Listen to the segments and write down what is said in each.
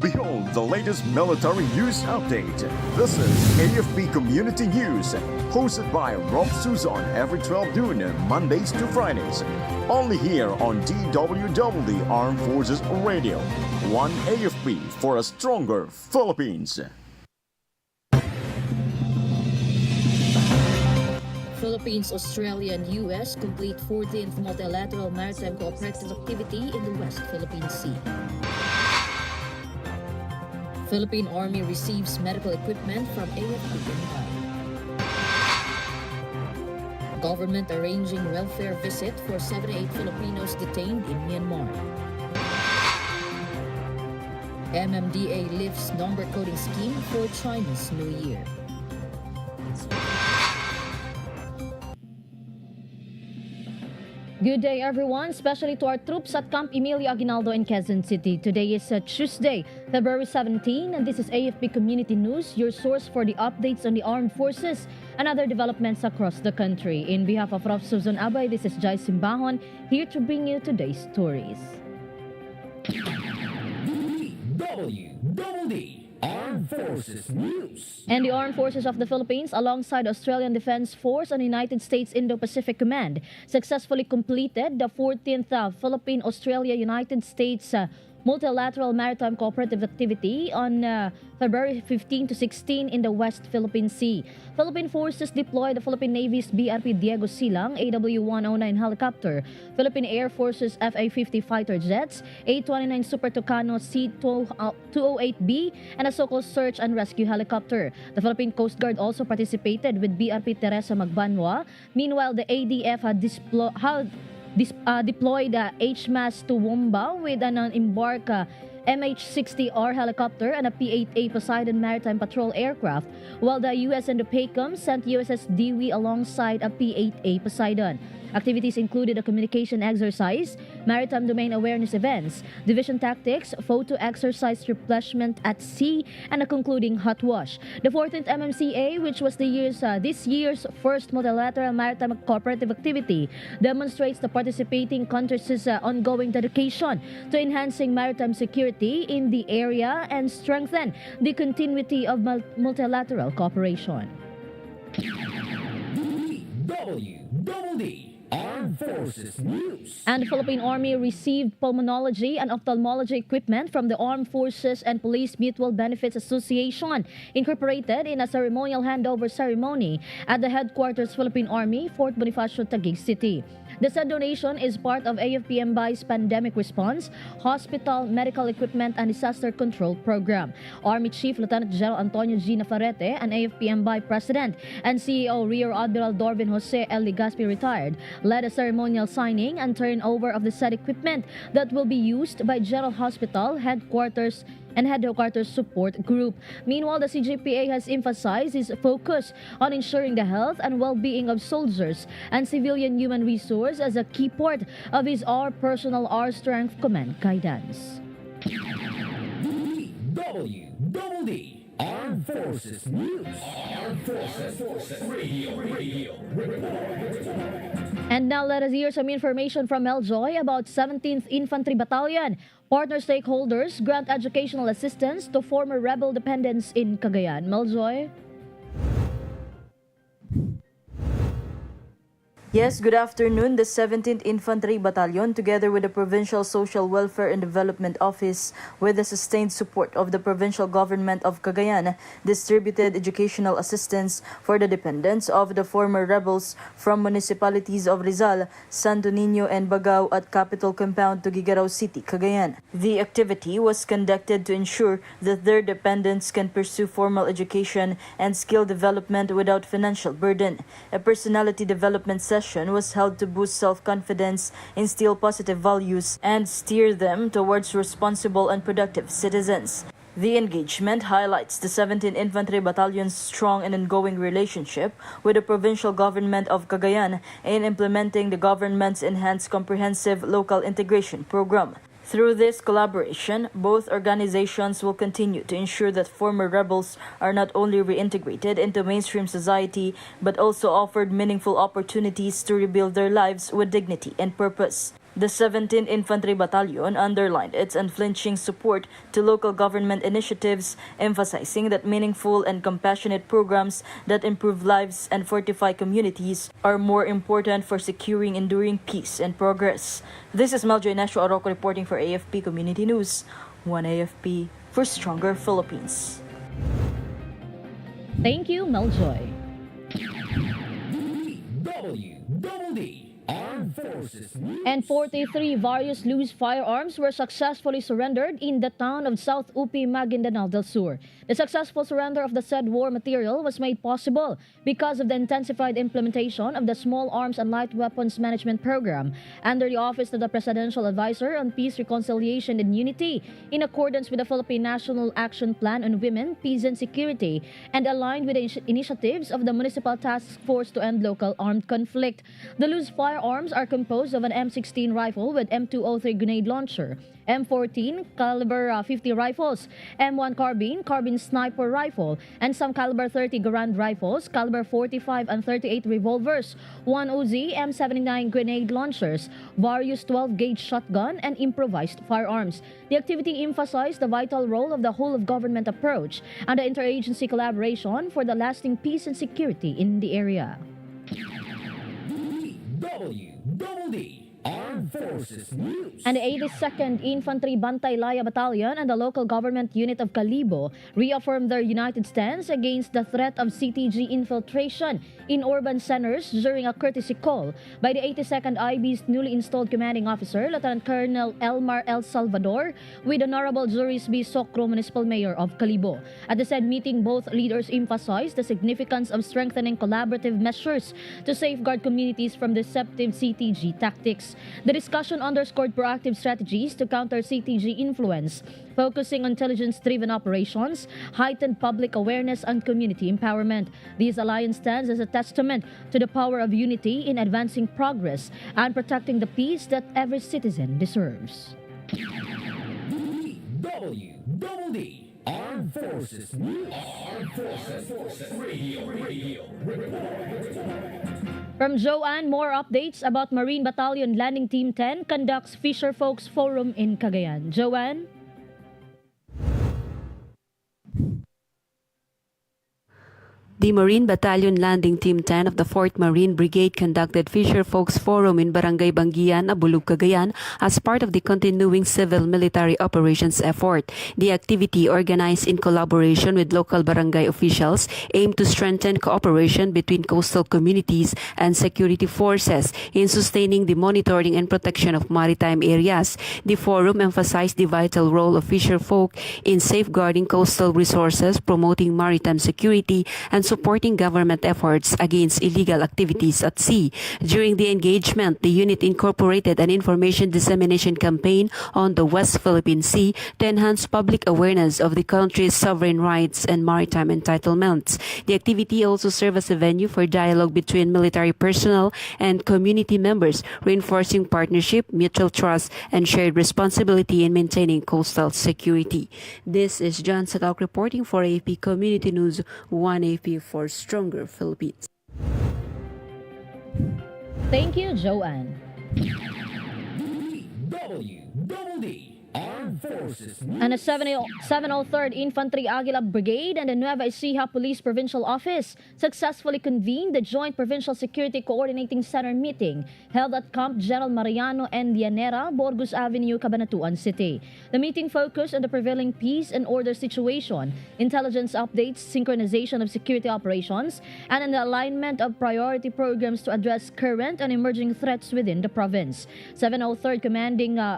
Behold the latest military news update. This is AFP Community News, hosted by Rob Suzon every 12 noon, Mondays to Fridays. Only here on DWDD Armed Forces Radio. One AFP for a stronger Philippines. Philippines, Australia, and U.S. complete 14th multilateral maritime cooperative activity in the West Philippine Sea. Philippine Army receives medical equipment from AFP and Jhai. Government arranging welfare visit for 78 Filipinos detained in Myanmar. MMDA lifts number coding scheme for Chinese New Year. Good day, everyone, especially to our troops at Camp Emilio Aguinaldo in Quezon City. Today is Tuesday, February 17, and this is AFP Community News, your source for the updates on the armed forces and other developments across the country. In behalf of Prof. Susan Abay, this is Jhai Simbajon, here to bring you today's stories. DWDD Armed Forces News. And the Armed Forces of the Philippines, alongside Australian Defense Force and United States Indo-Pacific Command, successfully completed the 14th Philippine-Australia-United States multilateral maritime cooperative activity on February 15 to 16 in the West Philippine Sea. Philippine forces deployed the Philippine Navy's BRP Diego Silang AW-109 helicopter, Philippine Air Force's FA-50 fighter jets, A-29 Super Tucano C-208B, and a so-called search and rescue helicopter. The Philippine Coast Guard also participated with BRP Teresa Magbanwa. Meanwhile, the ADF had deployed HMAS Toowoomba with an embarked MH-60R helicopter and a P-8A Poseidon Maritime Patrol aircraft, while the U.S. and the PACOM sent USS Dewey alongside a P-8A Poseidon. Activities included a communication exercise, maritime domain awareness events, division tactics, photo exercise replenishment at sea, and a concluding hot wash. The 14th MMCA, which was this year's first multilateral maritime cooperative activity, demonstrates the participating countries' ongoing dedication to enhancing maritime security in the area and strengthen the continuity of multilateral cooperation. DWDD Armed Forces News. And the Philippine Army received pulmonology and ophthalmology equipment from the Armed Forces and Police Mutual Benefits Association, incorporated in a ceremonial handover ceremony at the headquarters Philippine Army, Fort Bonifacio, Taguig City. The said donation is part of AFP-MBI's pandemic response, hospital, medical equipment, and disaster control program. Army Chief Lieutenant General Antonio G. Navarrete and AFP-MBI President and CEO Rear Admiral Dorvin Jose L. Ligaspi retired, led a ceremonial signing and turnover of the said equipment that will be used by General Hospital, Headquarters, and Headquarters Support Group. Meanwhile, the CGPA has emphasized its focus on ensuring the health and well-being of soldiers and civilian human resource as a key part of his Our Personal Our Strength Command guidance. DWDD Armed Forces News. Armed Forces Radio. And now let us hear some information from Joy about 17th Infantry Battalion. Partner stakeholders grant educational assistance to former rebel dependents in Cagayan. Meljoy? Yes, good afternoon. The 17th Infantry Battalion, together with the Provincial Social Welfare and Development Office, with the sustained support of the Provincial Government of Cagayan, distributed educational assistance for the dependents of the former rebels from municipalities of Rizal, Santo Niño, and Bagao at Capital Compound to Tuguegarao City, Cagayan. The activity was conducted to ensure that their dependents can pursue formal education and skill development without financial burden. A personality development session was held to boost self-confidence, instill positive values, and steer them towards responsible and productive citizens. The engagement highlights the 17th Infantry Battalion's strong and ongoing relationship with the provincial government of Cagayan in implementing the government's enhanced comprehensive local integration program. Through this collaboration, both organizations will continue to ensure that former rebels are not only reintegrated into mainstream society, but also offered meaningful opportunities to rebuild their lives with dignity and purpose. The 17th Infantry Battalion underlined its unflinching support to local government initiatives, emphasizing that meaningful and compassionate programs that improve lives and fortify communities are more important for securing enduring peace and progress. This is Jhai reporting for AFP Community News. One AFP for stronger Philippines. Thank you, Meljoy. DWDD Armed Forces News. And 43 various loose firearms were successfully surrendered in the town of South Upi, Maguindanao del Sur. The successful surrender of the said war material was made possible because of the intensified implementation of the Small Arms and Light Weapons Management Program under the Office of the Presidential Advisor on Peace, Reconciliation and Unity, in accordance with the Philippine National Action Plan on Women, Peace and Security, and aligned with the initiatives of the Municipal Task Force to End Local Armed Conflict. The loose firearms are composed of an M16 rifle with M203 grenade launcher, M14 caliber 50 rifles, M1 carbine sniper rifle, and some caliber 30 Garand rifles, caliber 45 and 38 revolvers, one Uzi M79 grenade launchers, various 12-gauge shotgun, and improvised firearms. The activity emphasized the vital role of the whole-of-government approach and the interagency collaboration for the lasting peace and security in the area. DWDD Armed Forces News. And the 82nd Infantry Bantay-Laya Battalion and the local government unit of Calibo reaffirmed their united stance against the threat of CTG infiltration in urban centers during a courtesy call by the 82nd IB's newly installed commanding officer, Lieutenant Colonel Elmar El Salvador, with Honorable Juris B. Socro, Municipal Mayor of Calibo. At the said meeting, both leaders emphasized the significance of strengthening collaborative measures to safeguard communities from deceptive CTG tactics. The discussion underscored proactive strategies to counter CTG influence, focusing on intelligence-driven operations, heightened public awareness, and community empowerment. This alliance stands as a testament to the power of unity in advancing progress and protecting the peace that every citizen deserves. DWDD Armed Forces News. Armed Forces Radio Report. From Joanne, more updates about Marine Battalion Landing Team 10 conducts Fisher Folks Forum in Cagayan. Joanne? The Marine Battalion Landing Team 10 of the 4th Marine Brigade conducted Fisher Folks Forum in Barangay Bangian, Abulug, Cagayan as part of the continuing civil-military operations effort. The activity, organized in collaboration with local barangay officials, aimed to strengthen cooperation between coastal communities and security forces in sustaining the monitoring and protection of maritime areas. The forum emphasized the vital role of fisher folk in safeguarding coastal resources, promoting maritime security, and supporting government efforts against illegal activities at sea. During the engagement, the unit incorporated an information dissemination campaign on the West Philippine Sea to enhance public awareness of the country's sovereign rights and maritime entitlements. The activity also served as a venue for dialogue between military personnel and community members, reinforcing partnership, mutual trust, and shared responsibility in maintaining coastal security. This is John Satok reporting for AFP Community News, 1 AFP for stronger Philippines. Thank you, Joanne. DWDD Armed Forces News. And the 703rd Infantry Aguila Brigade and the Nueva Ecija Police Provincial Office successfully convened the Joint Provincial Security Coordinating Center meeting held at Camp General Mariano and Llanera, Borgus Avenue, Cabanatuan City. The meeting focused on the prevailing peace and order situation, intelligence updates, synchronization of security operations, and an alignment of priority programs to address current and emerging threats within the province. 703rd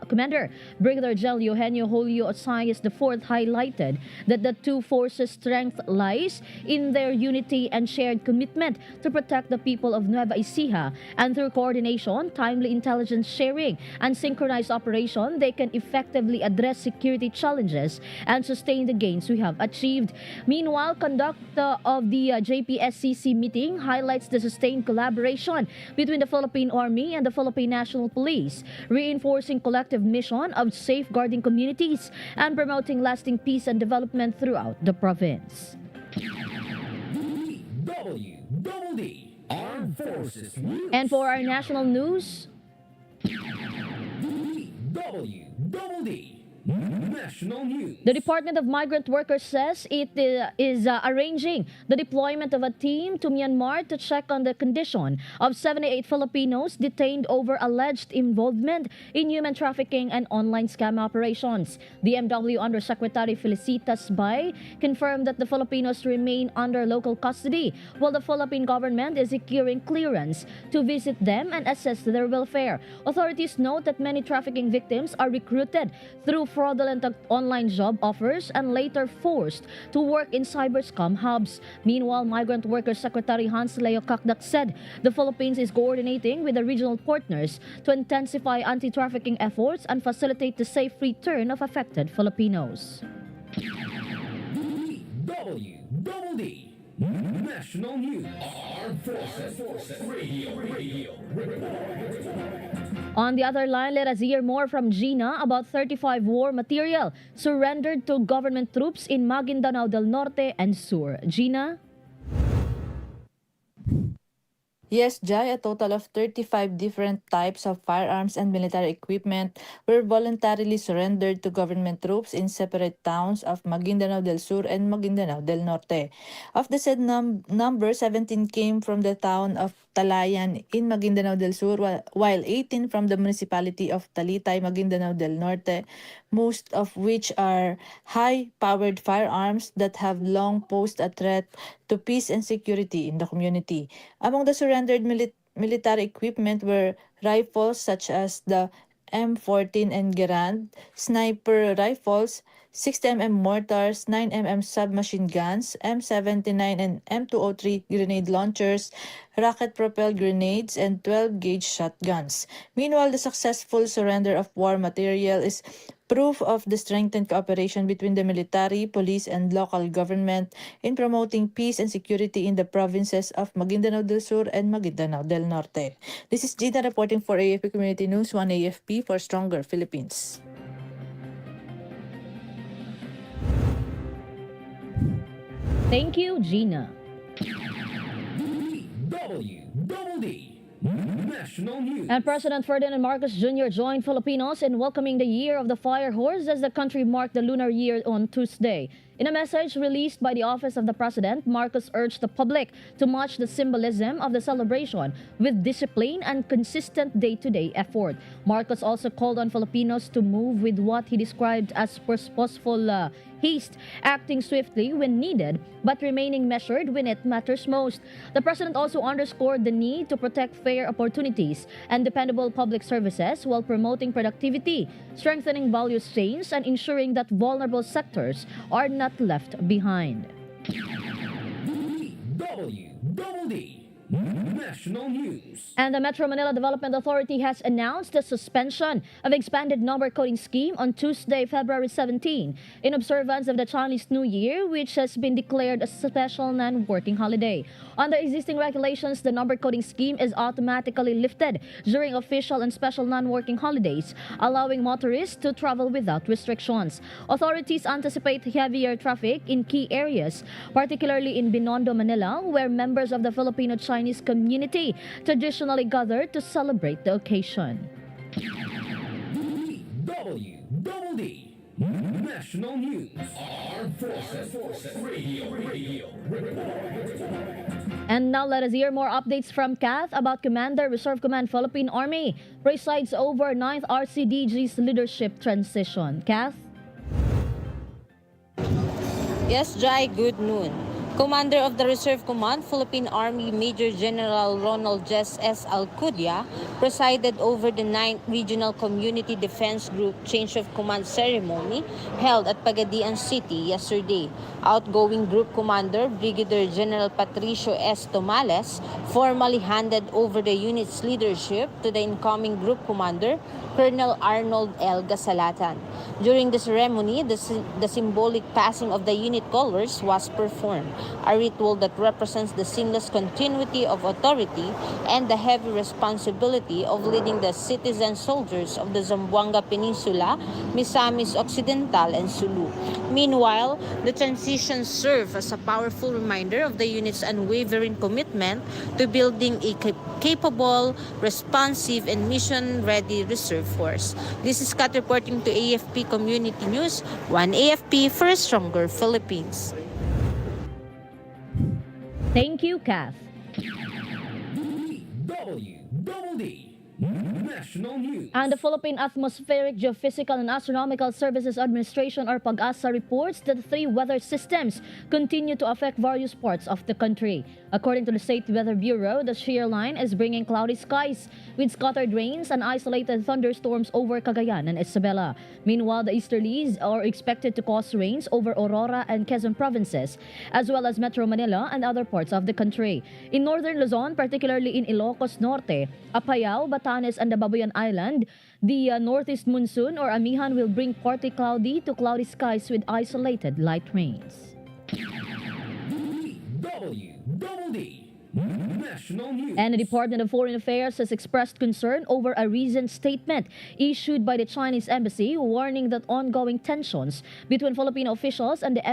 Commander Brigadier General Eugenio Julio Osayas IV highlighted that the two forces' strength lies in their unity and shared commitment to protect the people of Nueva Ecija, and through coordination, timely intelligence sharing, and synchronized operation, they can effectively address security challenges and sustain the gains we have achieved. Meanwhile, conduct of the JPSCC meeting highlights the sustained collaboration between the Philippine Army and the Philippine National Police, reinforcing collective mission of safeguarding communities and promoting lasting peace and development throughout the province. DWDD Armed Forces News. And for our national news, DWDD National News. The Department of Migrant Workers says it is arranging the deployment of a team to Myanmar to check on the condition of 78 Filipinos detained over alleged involvement in human trafficking and online scam operations. DMW Undersecretary Felicitas Jhai confirmed that the Filipinos remain under local custody while the Philippine government is securing clearance to visit them and assess their welfare. Authorities note that many trafficking victims are recruited through fraudulent online job offers and later forced to work in cyber scam hubs. Meanwhile, Migrant Workers Secretary Hans Leo Kakdak said the Philippines is coordinating with the regional partners to intensify anti-trafficking efforts and facilitate the safe return of affected Filipinos. DWDD National News. Armed Forces Radio. On the other line, let us hear more from Gina about 35 war material surrendered to government troops in Maguindanao del Norte and Sur. Gina? Yes, Jhai, a total of 35 different types of firearms and military equipment were voluntarily surrendered to government troops in separate towns of Maguindanao del Sur and Maguindanao del Norte. Of the said number, 17 came from the town of Talayan in Maguindanao del Sur, while 18 from the municipality of Talitay, Maguindanao del Norte, most of which are high-powered firearms that have long posed a threat to peace and security in the community. Among the surrendered military equipment were rifles such as the M14 and Garand, sniper rifles, 60mm mortars, 9mm submachine guns, M79 and M203 grenade launchers, rocket-propelled grenades, and 12-gauge shotguns. Meanwhile, the successful surrender of war material is proof of the strengthened cooperation between the military, police, and local government in promoting peace and security in the provinces of Maguindanao del Sur and Maguindanao del Norte. This is Gina reporting for AFP Community News, 1 AFP for Stronger Philippines. Thank you, Gina. DWDD National News. And President Ferdinand Marcos Jr. joined Filipinos in welcoming the Year of the Fire Horse as the country marked the lunar year on Tuesday. In a message released by the Office of the President, Marcos urged the public to match the symbolism of the celebration with discipline and consistent day-to-day effort. Marcos also called on Filipinos to move with what he described as purposeful haste, acting swiftly when needed, but remaining measured when it matters most. The President also underscored the need to protect fair opportunities and dependable public services while promoting productivity, strengthening value chains, and ensuring that vulnerable sectors are not left behind. DWDD National News. And the Metro Manila Development Authority has announced the suspension of expanded number coding scheme on Tuesday, February 17, in observance of the Chinese New Year, which has been declared a special non-working holiday. Under existing regulations, the number coding scheme is automatically lifted during official and special non-working holidays, allowing motorists to travel without restrictions. Authorities anticipate heavier traffic in key areas, particularly in Binondo, Manila, where members of the Filipino-Chinese community traditionally gather to celebrate the occasion. DWDD National News. Armed Forces Radio. And now let us hear more updates from Kath about Commander Reserve Command Philippine Army presides over 9th RCDG's leadership transition. Kath? Yes, Jhai, good noon. Commander of the Reserve Command, Philippine Army Major General Ronald Jess S. Alcudia presided over the 9th Regional Community Defense Group Change of Command ceremony held at Pagadian City yesterday. Outgoing Group Commander Brigadier General Patricio S. Tomales formally handed over the unit's leadership to the incoming Group Commander, Colonel Arnold L. Gasalatan. During the ceremony, the symbolic passing of the unit colors was performed, a ritual that represents the seamless continuity of authority and the heavy responsibility of leading the citizen soldiers of the Zamboanga Peninsula, Misamis Occidental, and Sulu. Meanwhile, the transition served as a powerful reminder of the unit's unwavering commitment to building a capable, responsive, and mission-ready reserve force. This is Kat reporting to AFP Community News, one AFP for a stronger Philippines. Thank you, Kath. DWDD National News. And the Philippine Atmospheric, Geophysical and Astronomical Services Administration or PAGASA reports that three weather systems continue to affect various parts of the country. According to the State Weather Bureau, the shear line is bringing cloudy skies with scattered rains and isolated thunderstorms over Cagayan and Isabela. Meanwhile, the easterlies are expected to cause rains over Aurora and Quezon provinces, as well as Metro Manila and other parts of the country. In northern Luzon, particularly in Ilocos Norte, Apayao, Batanes, and the Babuyan Island, the northeast monsoon or amihan will bring partly cloudy to cloudy skies with isolated light rains. DWDD National News. And the Department of Foreign Affairs has expressed concern over a recent statement issued by the Chinese embassy warning that ongoing tensions between Filipino officials and the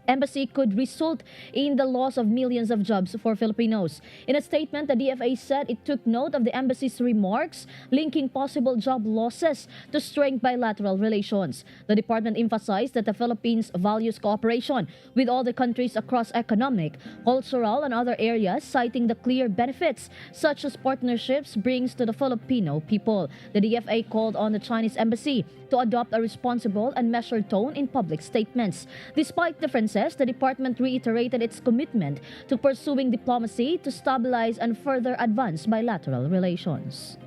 embassy could result in the loss of millions of jobs for Filipinos. In a statement, the DFA said it took note of the embassy's remarks linking possible job losses to strained bilateral relations. The department emphasized that the Philippines values cooperation with all the countries across economic, cultural, and other areas, citing the clear benefits such as partnerships brings to the Filipino people. The DFA called on the Chinese embassy to adopt a responsible and measured tone in public statements. Despite differences, the department reiterated its commitment to pursuing diplomacy to stabilize and further advance bilateral relations.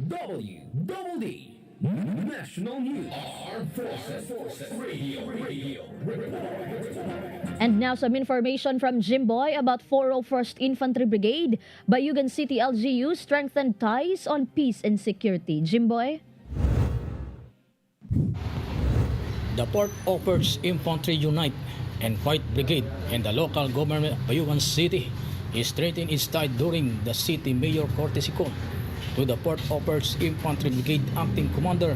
DWDD National News. Armed Forces Radio. And now some information from Jimboy about 401st Infantry Brigade. Bayugan City LGU strengthened ties on peace and security. Jimboy? The Port Offers Infantry Unite and Fight Brigade and the local government of Bayugan City is strengthening its tie during the city mayor courtesy call to the Port Offers Infantry Brigade Acting Commander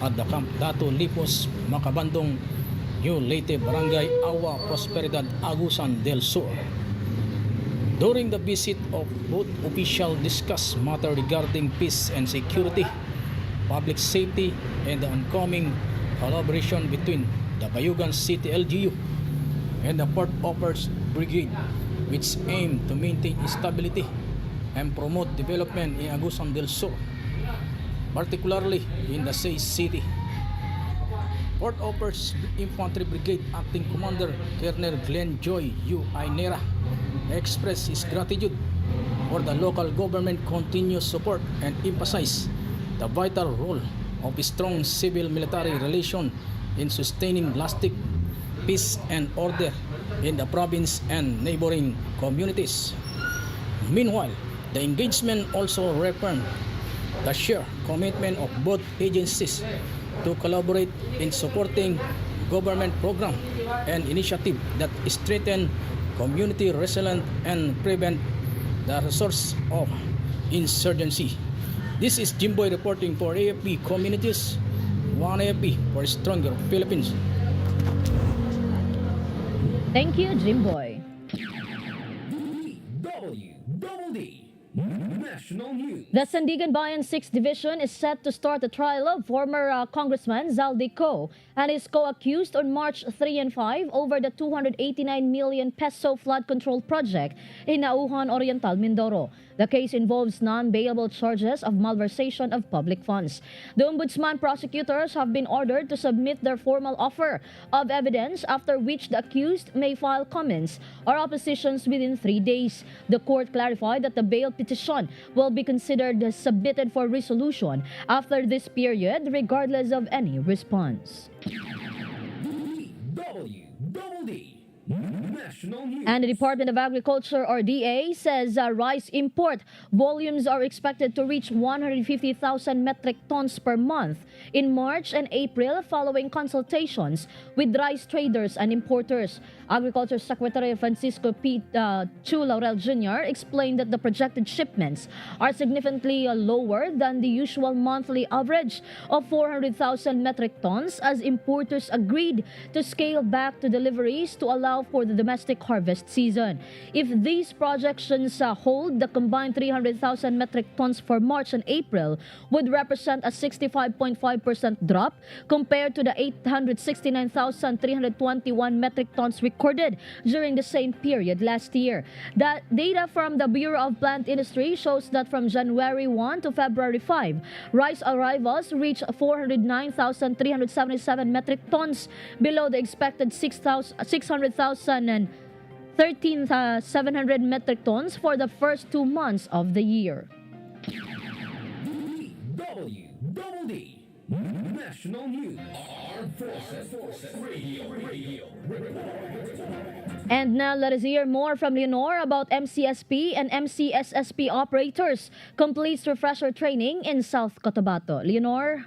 at the Camp Dato Lipos, Macabandong, New Leyte, Barangay Awa, Prosperidad, Agusan del Sur. During the visit of both officials discussed matter regarding peace and security, public safety, and the oncoming collaboration between the Bayugan City LGU and the Port Offers Brigade, which aim to maintain stability and promote development in Agusan del Sur, particularly in the Say City. Port Offers Infantry Brigade Acting Commander Colonel Glenn Joy U. Ainera expressed his gratitude for the local government continuous support and emphasized the vital role of a strong civil-military relation in sustaining lasting peace and order in the province and neighboring communities. Meanwhile, the engagement also reaffirmed the shared commitment of both agencies to collaborate in supporting government programs and initiatives that strengthen community resilience and prevent the resource of insurgency. This is Jimboy reporting for AFP Communities, one AFP for a stronger Philippines. Thank you, Jimboy. DWDD National News. The Sandigan Bayan 6th Division is set to start the trial of former Congressman Zaldi Co and his co-accused on March 3 and 5 over the 289 million peso flood control project in Nauhan Oriental, Mindoro. The case involves non-bailable charges of malversation of public funds. The Ombudsman prosecutors have been ordered to submit their formal offer of evidence, after which the accused may file comments or oppositions within 3 days. The court clarified that the bail petition will be considered submitted for resolution after this period, regardless of any response. DWDD National News. And the Department of Agriculture or DA says rice import volumes are expected to reach 150,000 metric tons per month in March and April following consultations with rice traders and importers. Agriculture Secretary Francisco P. Chu Laurel Jr. explained that the projected shipments are significantly lower than the usual monthly average of 400,000 metric tons, as importers agreed to scale back to deliveries to allow for the domestic domestic harvest season. If these projections hold, the combined 300,000 metric tons for March and April would represent a 65.5% drop compared to the 869,321 metric tons recorded during the same period last year. That data from the Bureau of Plant Industry shows that from January 1 to February 5, rice arrivals reached 409,377 metric tons, below the expected 600,000 and 13,700 metric tons for the first 2 months of the year. DWDD National News. Armed Forces Radio. And now let us hear more from Leonor about MCSP and MCSSP operators completes refresher training in South Cotabato. Leonor?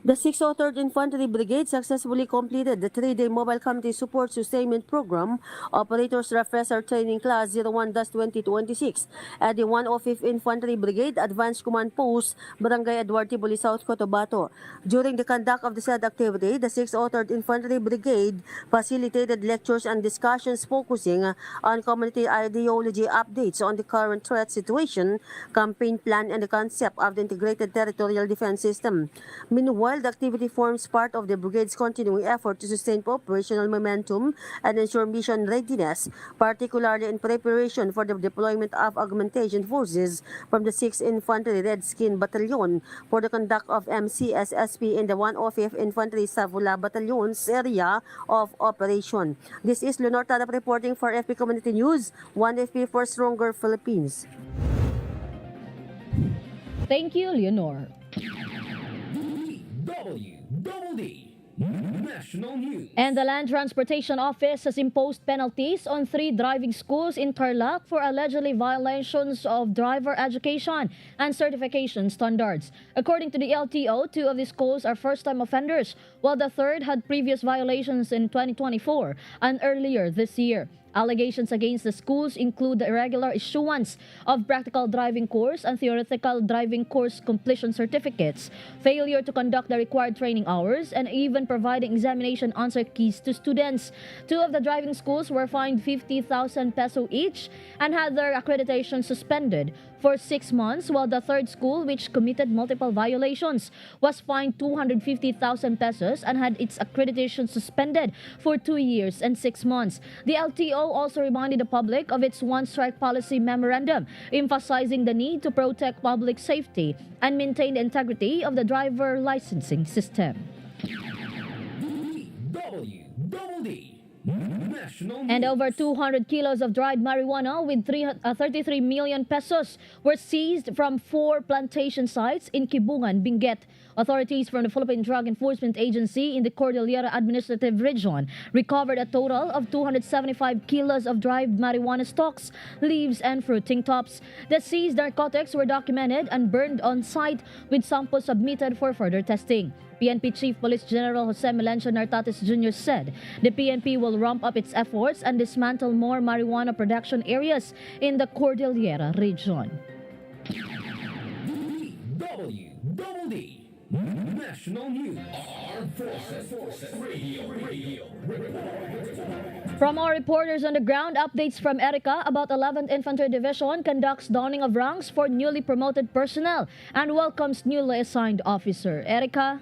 The 603rd Infantry Brigade successfully completed the 3-day Mobile Community Support Sustainment Program Operators Refresher Training Class 01-2026 at the 105th Infantry Brigade Advanced Command Post, Barangay Eduardo Tibuli, South Cotabato. During the conduct of the said activity, the 603rd Infantry Brigade facilitated lectures and discussions focusing on community ideology, updates on the current threat situation, campaign plan, and the concept of the Integrated Territorial Defense System. Meanwhile, the activity forms part of the brigade's continuing effort to sustain operational momentum and ensure mission readiness, particularly in preparation for the deployment of augmentation forces from the 6th Infantry Redskin Battalion for the conduct of MCSSP in the 105th Infantry Savula Battalion's area of operation. This is Leonor Tadap reporting for FP Community News, 1FP for Stronger Philippines. Thank you, Leonor. DWDD National News. And the Land Transportation Office has imposed penalties on 3 driving schools in Tarlac for allegedly violations of driver education and certification standards. According to the LTO, 2 of these schools are first-time offenders, while the third had previous violations in 2024 and earlier this year. Allegations against the schools include the irregular issuance of practical driving course and theoretical driving course completion certificates, failure to conduct the required training hours, and even providing examination answer keys to students. 2 of the driving schools were fined 50,000 peso each and had their accreditation suspended for 6 months, while the third school, which committed multiple violations, was fined 250,000 pesos and had its accreditation suspended for 2 years and 6 months. The LTO also reminded the public of its One Strike Policy Memorandum, emphasizing the need to protect public safety and maintain the integrity of the driver licensing system. DWDD National News. And over 200 kilos of dried marijuana with 33 million pesos were seized from 4 plantation sites in Kibungan, Benguet. Authorities from the Philippine Drug Enforcement Agency in the Cordillera Administrative Region recovered a total of 275 kilos of dried marijuana stalks, leaves, and fruiting tops. The seized narcotics were documented and burned on site, with samples submitted for further testing. PNP Chief Police General Jose Melencio Nartates Jr. said the PNP will ramp up its efforts and dismantle more marijuana production areas in the Cordillera region. DWDD National News. Armed Forces Radio. From our reporters on the ground, updates from Erica about 11th Infantry Division conducts donning of ranks for newly promoted personnel and welcomes newly assigned officer. Erica?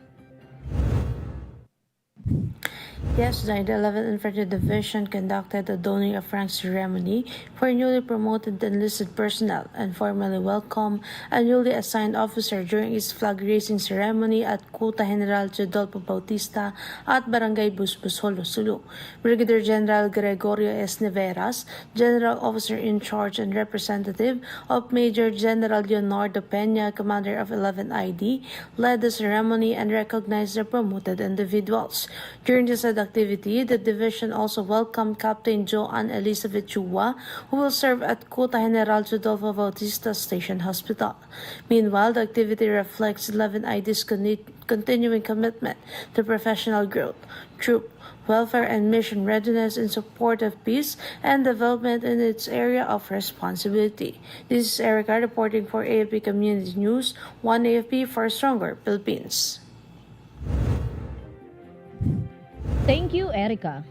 Yesterday, the 11th Infantry Division conducted a donning of rank ceremony for newly promoted enlisted personnel and formally welcomed a newly assigned officer during its flag raising ceremony at Kuta General Rodolfo Bautista at Barangay Busbusolo, Sulu. Brigadier General Gregorio S. Neveras, General Officer in Charge and representative of Major General Leonardo Peña, Commander of 11th ID, led the ceremony and recognized the promoted individuals. During this activity, the division also welcomed Captain Joanne Elizabeth Chua, who will serve at Kuta General Rodolfo Bautista Station Hospital. Meanwhile, the activity reflects 11 ID's continuing commitment to professional growth, troop welfare, and mission readiness in support of peace and development in its area of responsibility. This is Erica reporting for AFP Community News, 1 AFP for Stronger Philippines. Thank you, Erica.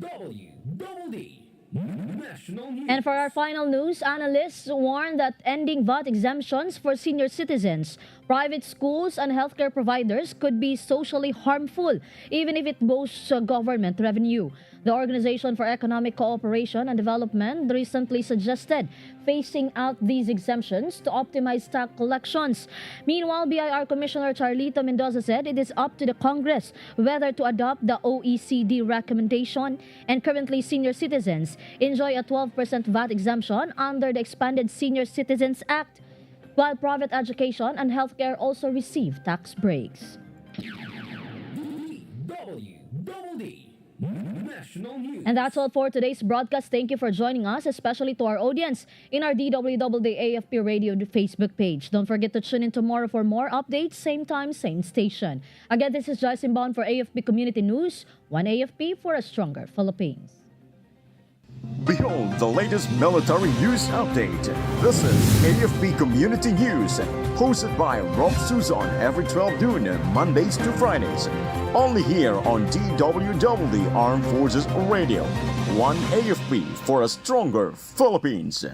DWDD National News. And for our final news, analysts warn that ending VAT exemptions for senior citizens, private schools, and healthcare providers could be socially harmful, even if it boasts government revenue. The Organization for Economic Cooperation and Development recently suggested phasing out these exemptions to optimize tax collections. Meanwhile, BIR Commissioner Charlito Mendoza said it is up to the Congress whether to adopt the OECD recommendation, and currently senior citizens enjoy a 12% VAT exemption under the Expanded Senior Citizens Act, while private education and healthcare also receive tax breaks. DWDD National News. And that's all for today's broadcast. Thank you for joining us, especially to our audience in our DWDD AFP Radio Facebook page. Don't forget to tune in tomorrow for more updates, same time, same station. Again, this is Jhai Simbajon for AFP Community News, one AFP for a stronger Philippines. Behold the latest military news update. This is AFP Community News, hosted by Rob Suzon every 12 noon, Mondays to Fridays. Only here on DWDD Armed Forces Radio. One AFP for a stronger Philippines.